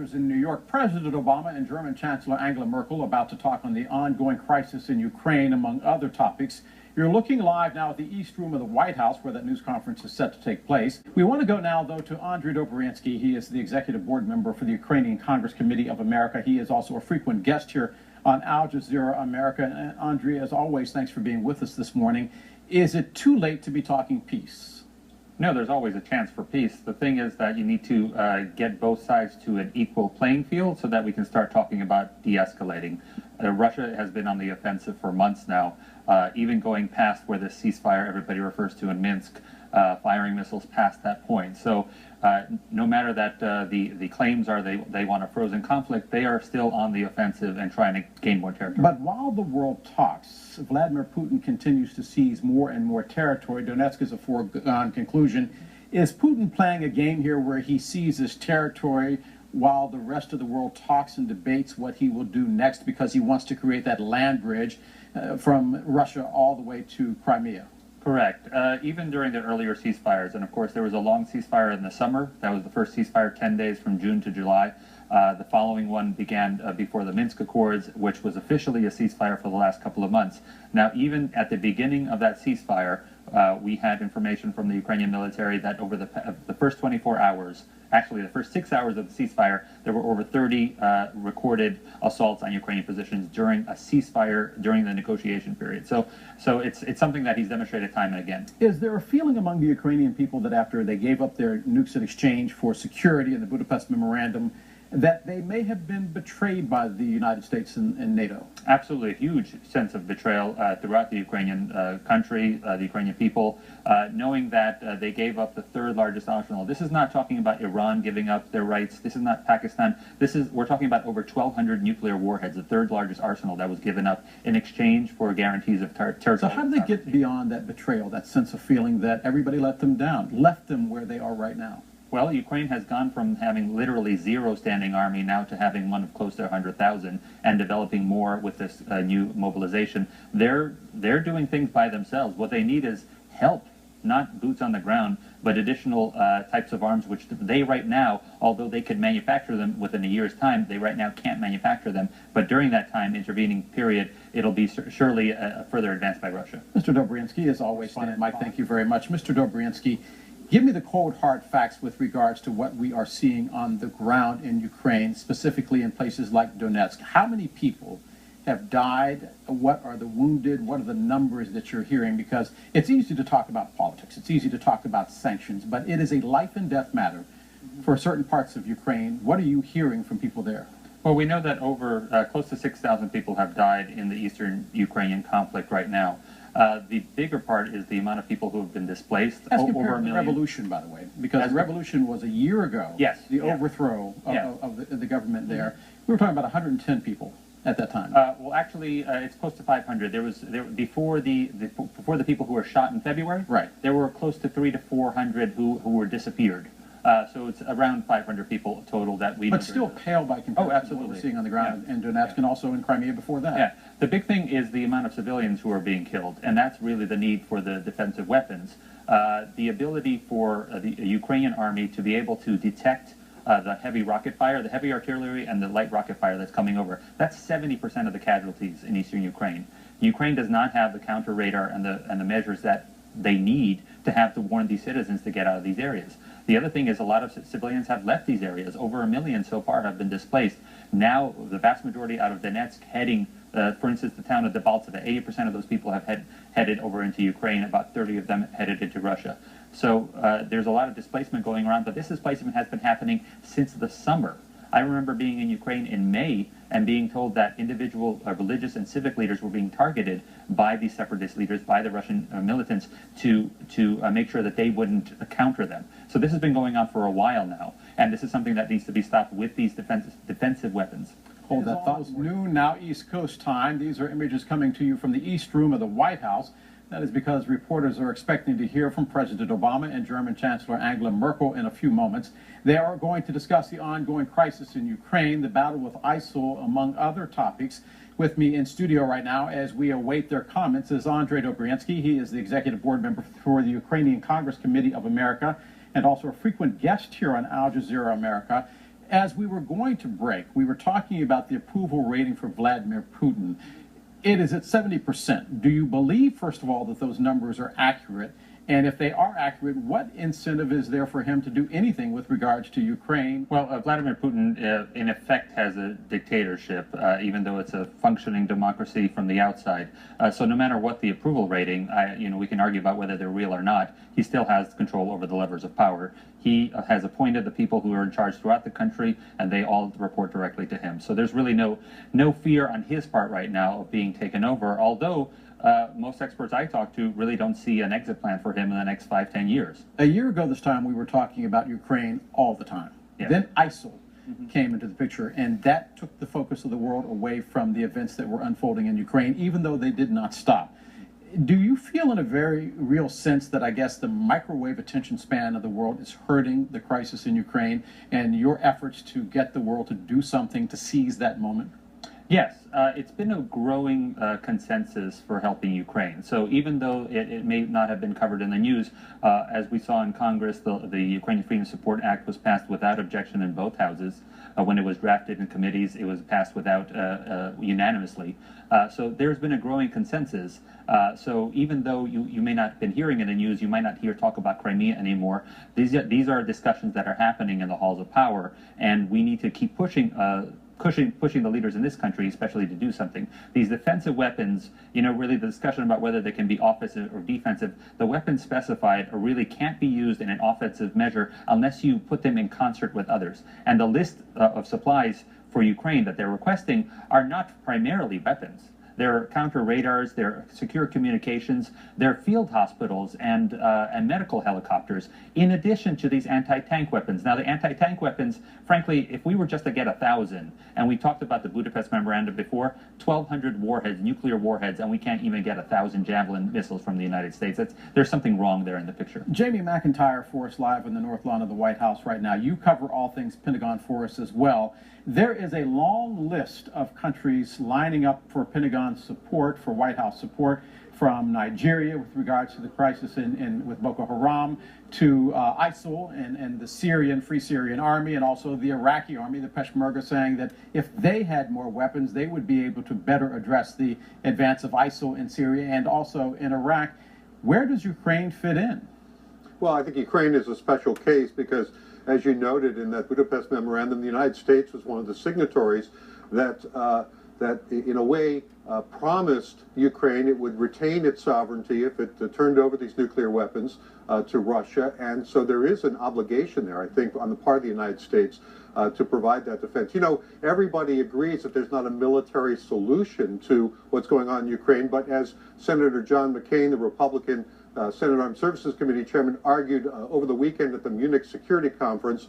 headquarters in New York. President Obama and German Chancellor Angela Merkel about to talk on the ongoing crisis in Ukraine, among other topics. You're looking live now at the East Room of the White House, where that news conference is set to take place. We want to go now, though, to Andrij Dobriansky. He is the executive board member for the Ukrainian Congress Committee of America. He is also a frequent guest here on AJAM America. And Andrij, as always, thanks for being with us this morning. Is it too late to be talking peace? No, there's always a chance for peace. The thing is that you need to get both sides to an equal playing field so that we can start talking about de-escalating. Russia has been on the offensive for months now, even going past where the ceasefire everybody refers to in Minsk, firing missiles past that point. So no matter that the claims are they want a frozen conflict, they are still on the offensive and trying to gain more territory. But while the world talks, Vladimir Putin continues to seize more and more territory. Donetsk is a foregone conclusion. Is Putin playing a game here where he seizes territory while the rest of the world talks and debates what he will do next because he wants to create that land bridge from Russia all the way to Crimea? Correct. Even during the earlier ceasefires, and of course there was a long ceasefire in the summer. That was the first ceasefire, 10 days from June to July. The following one began before the Minsk Accords, which was officially a ceasefire for the last couple of months. Now, even at the beginning of that ceasefire, we had information from the Ukrainian military that over the first 24 hours, actually the first 6 hours of the ceasefire, there were over 30 recorded assaults on Ukrainian positions during a ceasefire during the negotiation period. So it's something that he's demonstrated time and again. Is there a feeling among the Ukrainian people that after they gave up their nukes in exchange for security in the Budapest Memorandum, that they may have been betrayed by the United States and NATO? Absolutely, a huge sense of betrayal throughout the Ukrainian country, the Ukrainian people, knowing that they gave up the third largest arsenal. This is not talking about Iran giving up their rights. This is not Pakistan. We're talking about over 1,200 nuclear warheads, the third largest arsenal that was given up in exchange for guarantees of territory. So how do they get beyond that betrayal, that sense of feeling that everybody let them down, left them where they are right now? Well, Ukraine has gone from having literally zero standing army now to having one of close to 100,000 and developing more with this new mobilization. They're doing things by themselves. What they need is help, not boots on the ground, but additional types of arms, which they right now, although they could manufacture them within a year's time, they right now can't manufacture them. But during that time, intervening period, it'll be surely a further advance by Russia. Mr. Dobriansky, as always, Mike, thank you very much. Mr. Dobriansky, give me the cold, hard facts with regards to what we are seeing on the ground in Ukraine, specifically in places like Donetsk. How many people have died? What are the wounded? What are the numbers that you're hearing? Because it's easy to talk about politics. It's easy to talk about sanctions, but it is a life and death matter for certain parts of Ukraine. What are you hearing from people there? Well, we know that over close to 6,000 people have died in the eastern Ukrainian conflict right now. The bigger part is the amount of people who have been displaced. As compared to the revolution, by the way, because the revolution was a year ago. Yes. The overthrow of the government there. We were talking about 110 people at that time. Well, actually, it's close to 500. Before the people who were shot in February. Right. There were close to 300 to 400 who were disappeared. So it's around 500 people total that we. But still pale by comparison to what we're seeing on the ground in Donetsk and also in Crimea before that. Yeah, the big thing is the amount of civilians who are being killed, and that's really the need for the defensive weapons. The ability for the Ukrainian army to be able to detect the heavy rocket fire, the heavy artillery, and the light rocket fire that's coming over. That's 70% of the casualties in eastern Ukraine. Ukraine does not have the counter radar and the measures that they need to have to warn these citizens to get out of these areas. The other thing is a lot of civilians have left these areas. Over 1 million so far have been displaced. Now, the vast majority out of Donetsk heading, for instance, the town of Debaltseve, 80% of those people have headed over into Ukraine, about 30 of them headed into Russia. So there's a lot of displacement going around, but this displacement has been happening since the summer. I remember being in Ukraine in May and being told that individual religious and civic leaders were being targeted by these separatist leaders, by the Russian militants, to make sure that they wouldn't counter them. So this has been going on for a while now, and this is something that needs to be stopped with these defensive weapons. Hold that thought. Noon now, East Coast time. These are images coming to you from the East Room of the White House. That is because reporters are expecting to hear from President Obama and German Chancellor Angela Merkel in a few moments. They are going to discuss the ongoing crisis in Ukraine, the battle with ISIL, among other topics. With me in studio right now as we await their comments is Andrij Dobriansky. He is the executive board member for the Ukrainian Congress Committee of America and also a frequent guest here on Al Jazeera America. As we were going to break, we were talking about the approval rating for Vladimir Putin. It is at 70%. Do you believe, first of all, that those numbers are accurate? And if they are accurate, what incentive is there for him to do anything with regards to Ukraine? Well, Vladimir Putin, in effect, has a dictatorship, even though it's a functioning democracy from the outside. So no matter what the approval rating, we can argue about whether they're real or not, he still has control over the levers of power. He has appointed the people who are in charge throughout the country, and they all report directly to him. So there's really no fear on his part right now of being taken over, although most experts I talk to really don't see an exit plan for him in the next 5-10 years. A year ago this time, we were talking about Ukraine all the time. Yeah. Then ISIL came into the picture, and that took the focus of the world away from the events that were unfolding in Ukraine, even though they did not stop. Do you feel in a very real sense that I guess the microwave attention span of the world is hurting the crisis in Ukraine and your efforts to get the world to do something to seize that moment? Yes, it's been a growing consensus for helping Ukraine. So even though it may not have been covered in the news, as we saw in Congress, the Ukrainian Freedom Support Act was passed without objection in both houses. When it was drafted in committees, it was passed without unanimously. So there's been a growing consensus. So even though you may not have been hearing in the news, you might not hear talk about Crimea anymore. These are discussions that are happening in the halls of power, and we need to keep pushing the leaders in this country, especially, to do something. These defensive weapons, really the discussion about whether they can be offensive or defensive, the weapons specified really can't be used in an offensive measure unless you put them in concert with others. And the list of supplies for Ukraine that they're requesting are not primarily weapons. They're counter radars, they're secure communications, they're field hospitals and medical helicopters, in addition to these anti-tank weapons. Now, the anti-tank weapons, frankly, if we were just to get 1,000, and we talked about the Budapest Memorandum before, 1,200 warheads, nuclear warheads, and we can't even get 1,000 Javelin missiles from the United States. There's something wrong there in the picture. Jamie McIntyre for us live in the North Lawn of the White House right now. You cover all things Pentagon for us as well. There is a long list of countries lining up for Pentagon support, for White House support, from Nigeria with regards to the crisis with Boko Haram, to ISIL and the Free Syrian Army, and also the Iraqi army, the Peshmerga, saying that if they had more weapons, they would be able to better address the advance of ISIL in Syria and also in Iraq. Where does Ukraine fit in? Well, I think Ukraine is a special case because, as you noted in that Budapest Memorandum, the United States was one of the signatories that in a way, promised Ukraine it would retain its sovereignty if it turned over these nuclear weapons to Russia. And so there is an obligation there, I think, on the part of the United States to provide that defense. Everybody agrees that there's not a military solution to what's going on in Ukraine, but as Senator John McCain, the Republican Senate Armed Services Committee chairman, argued over the weekend at the Munich Security Conference,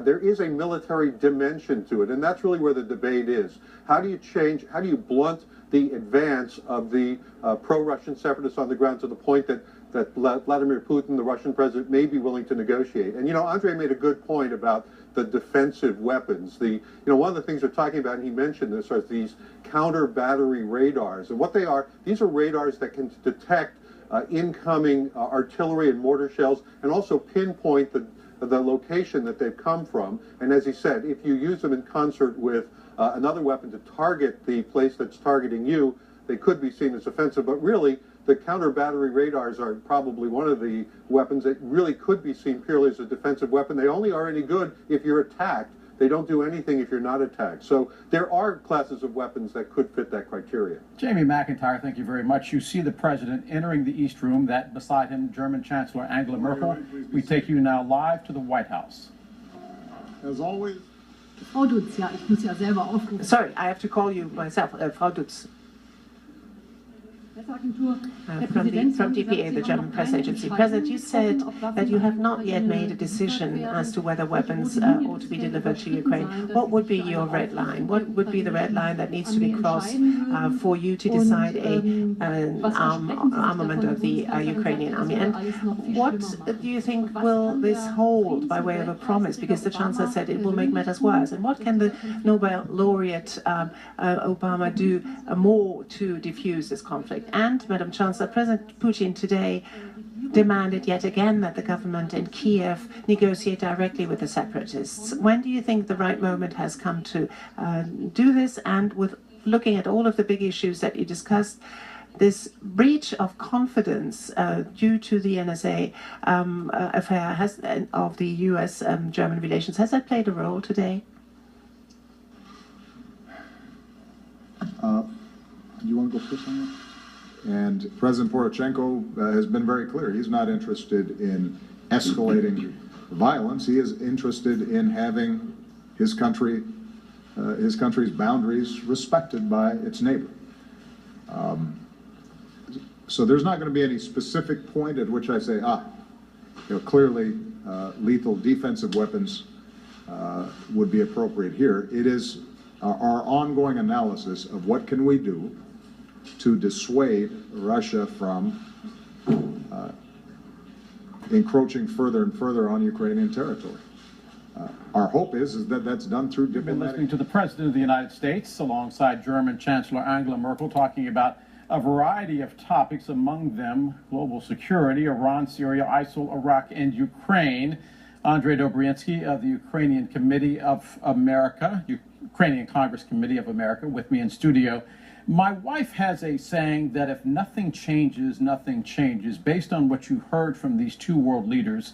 there is a military dimension to it, and that's really where the debate is. How do you blunt the advance of the pro-Russian separatists on the ground to the point that Vladimir Putin, the Russian president, may be willing to negotiate? And Andrij made a good point about the defensive weapons. One of the things they're talking about, and he mentioned this, are these counter battery radars. And what they are, these are radars that can detect incoming artillery and mortar shells, and also pinpoint the location that they've come from. And as he said, if you use them in concert with another weapon to target the place that's targeting you, they could be seen as offensive. But really, the counter battery radars are probably one of the weapons that really could be seen purely as a defensive weapon. They only are any good if you're attacked. They don't do anything if you're not attacked. So there are classes of weapons that could fit that criteria. Jamie McIntyre, thank you very much. You see the president entering the East Room, that beside him, German Chancellor Angela Merkel. We take you now live to the White House. As always. Frau Dutz, ja, ich muss ja selber aufrufen. Sorry, I have to call you myself, Frau Dutz. From DPA, the German press agency. President, you said that you have not yet made a decision as to whether weapons ought to be delivered to Ukraine. What would be your red line? What would be the red line that needs to be crossed for you to decide an armament of the Ukrainian army? And what do you think will this hold by way of a promise? Because the Chancellor said it will make matters worse. And what can the Nobel laureate Obama do more to diffuse this conflict? And, Madam Chancellor, President Putin today demanded yet again that the government in Kiev negotiate directly with the separatists. When do you think the right moment has come to do this? And with looking at all of the big issues that you discussed, this breach of confidence due to the NSA affair of the U.S.-German relations, has that played a role today? Do you want to go first on that? And President Poroshenko has been very clear. He's not interested in escalating violence. He is interested in having his country's boundaries respected by its neighbor. So there's not going to be any specific point at which I say, clearly lethal defensive weapons would be appropriate here. It is our ongoing analysis of what can we do to dissuade Russia from encroaching further and further on Ukrainian territory. Our hope is that that's done through diplomatic... We've been listening to the President of the United States alongside German Chancellor Angela Merkel talking about a variety of topics, among them global security, Iran, Syria, ISIL, Iraq, and Ukraine. Andrij Dobriansky of the Ukrainian Committee of America, Ukrainian Congress Committee of America, with me in studio. My wife has a saying that if nothing changes, nothing changes. Based on what you heard from these two world leaders,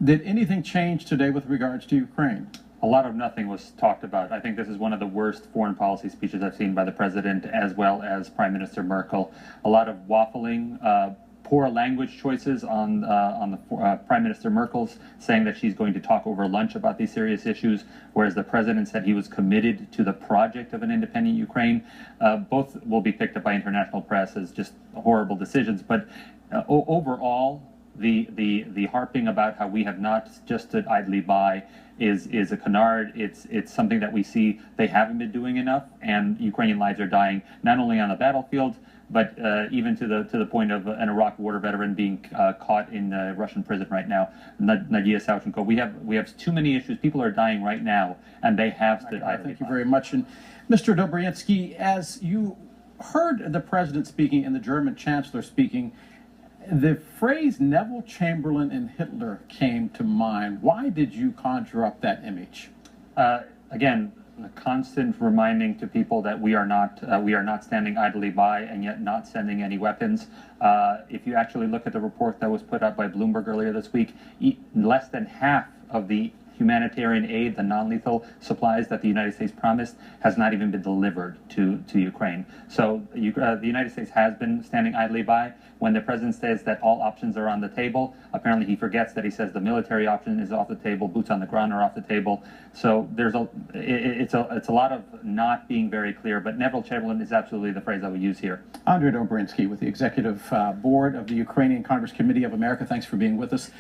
did anything change today with regards to Ukraine? A lot of nothing was talked about. I think this is one of the worst foreign policy speeches I've seen by the president as well as Prime Minister Merkel. A lot of waffling, poor language choices on the Prime Minister Merkel's, saying that she's going to talk over lunch about these serious issues, whereas the president said he was committed to the project of an independent Ukraine. Both will be picked up by international press as just horrible decisions, but overall, the harping about how we have not just stood idly by is a canard. It's something that we see they haven't been doing enough, and Ukrainian lives are dying not only on the battlefield, but even to the point of an Iraq war veteran being caught in a Russian prison right now, Nadia Savchenko. We have too many issues. People are dying right now, and they have stood idly. Thank you very much. And Mr. Dobriansky, as you heard the president speaking and the German chancellor speaking, the phrase Neville Chamberlain and Hitler came to mind. Why did you conjure up that image? Again, the constant reminding to people that we are not standing idly by and yet not sending any weapons. If you actually look at the report that was put out by Bloomberg earlier this week, less than half of the humanitarian aid, the non-lethal supplies that the United States promised, has not even been delivered to Ukraine. So the United States has been standing idly by. When the president says that all options are on the table, apparently he forgets that he says the military option is off the table, boots on the ground are off the table. So it's a lot of not being very clear, but Neville Chamberlain is absolutely the phrase I would use here. Andrij Dobriansky with the Executive Board of the Ukrainian Congress Committee of America, thanks for being with us.